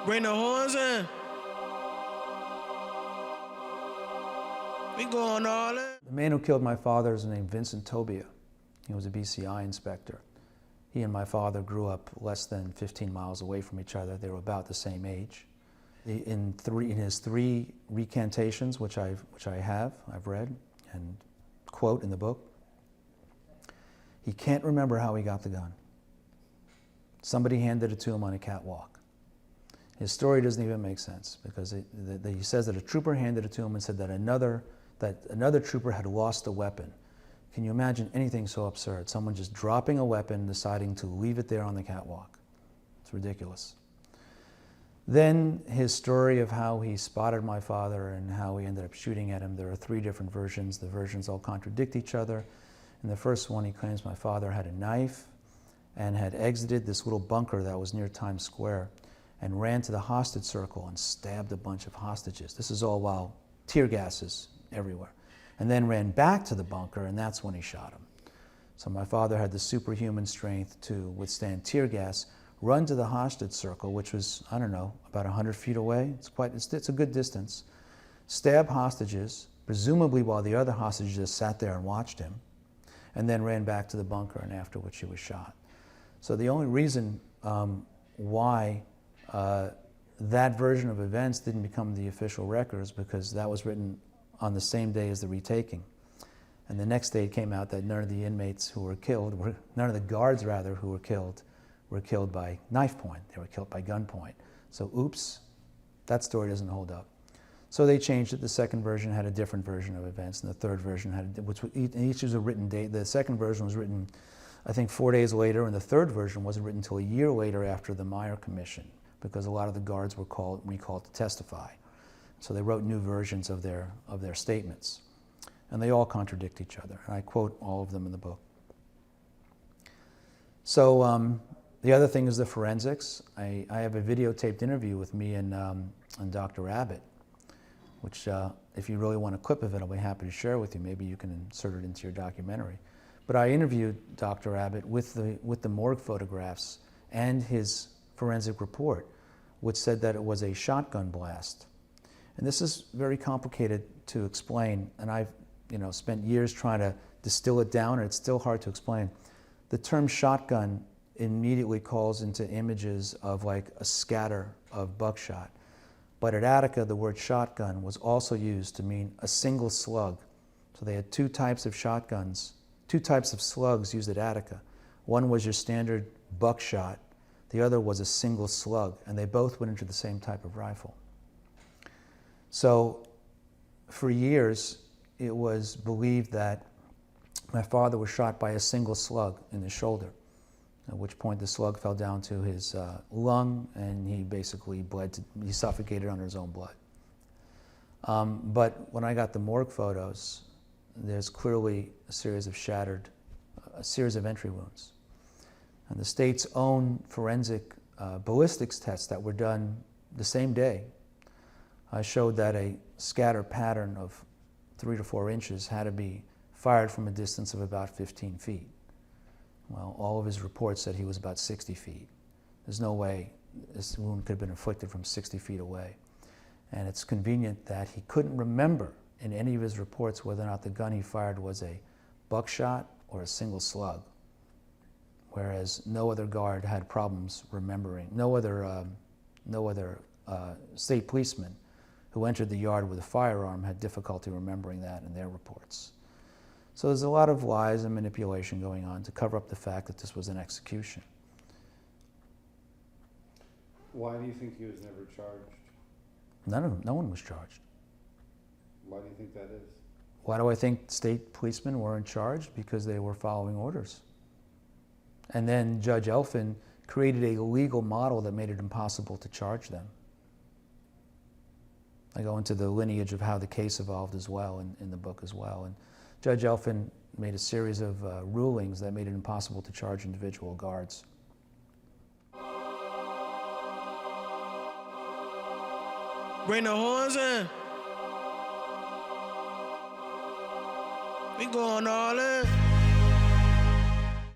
Bring the horns in. We going all in. The man who killed my father is named Vincent Tobia. He was a BCI inspector. He and my father grew up less than 15 miles away from each other. They were about the same age. In his three recantations, which I've read and quote in the book, he can't remember how he got the gun. Somebody handed it to him on a catwalk. His story doesn't even make sense because he says that a trooper handed it to him and said that another trooper had lost a weapon. Can you imagine anything so absurd? Someone just dropping a weapon, deciding to leave it there on the catwalk. It's ridiculous. Then his story of how he spotted my father and how he ended up shooting at him. There are three different versions. The versions all contradict each other. In the first one, he claims my father had a knife and had exited this little bunker that was near Times Square and ran to the hostage circle and stabbed a bunch of hostages. This is all while tear gas is everywhere. And then ran back to the bunker, and that's when he shot him. So my father had the superhuman strength to withstand tear gas, run to the hostage circle, which was, I don't know, about 100 feet away. It's a good distance. Stab hostages, presumably while the other hostages just sat there and watched him, and then ran back to the bunker, and after which he was shot. So the only reason why that version of events didn't become the official record is because that was written on the same day as the retaking. And the next day it came out that none of the inmates who were killed, none of the guards rather who were killed by knife point. They were killed by gunpoint. So oops, that story doesn't hold up. So they changed it. The second version had a different version of events, and the third version had, each was a written date. The second version was written, I think, 4 days later, and the third version wasn't written until a year later after the Meyer Commission, because a lot of the guards were recalled to testify. So they wrote new versions of their statements. And they all contradict each other. And I quote all of them in the book. So the other thing is the forensics. I have a videotaped interview with me and Dr. Abbott, which if you really want a clip of it, I'll be happy to share with you. Maybe you can insert it into your documentary. But I interviewed Dr. Abbott with the morgue photographs and his forensic report, which said that it was a shotgun blast. And this is very complicated to explain, and I've spent years trying to distill it down, and it's still hard to explain. The term shotgun immediately calls into images of like a scatter of buckshot. But at Attica, the word shotgun was also used to mean a single slug. So they had two types of shotguns, two types of slugs used at Attica. One was your standard buckshot, the other was a single slug, and they both went into the same type of rifle. So for years, it was believed that my father was shot by a single slug in the shoulder, at which point the slug fell down to his lung, and he basically he suffocated under his own blood. But when I got the morgue photos, there's clearly a series of entry wounds. And the state's own forensic ballistics tests that were done the same day showed that a scatter pattern of 3 to 4 inches had to be fired from a distance of about 15 feet. Well, all of his reports said he was about 60 feet. There's no way this wound could have been inflicted from 60 feet away. And it's convenient that he couldn't remember in any of his reports whether or not the gun he fired was a buckshot or a single slug, whereas no other guard had problems remembering. No other state policeman who entered the yard with a firearm had difficulty remembering that in their reports. So there's a lot of lies and manipulation going on to cover up the fact that this was an execution. Why do you think he was never charged? No one was charged. Why do you think that is? Why do I think state policemen weren't charged? Because they were following orders. And then Judge Elfin created a legal model that made it impossible to charge them. I go into the lineage of how the case evolved as well in the book as well. And Judge Elfin made a series of rulings that made it impossible to charge individual guards. Bring the horns in. We going all in.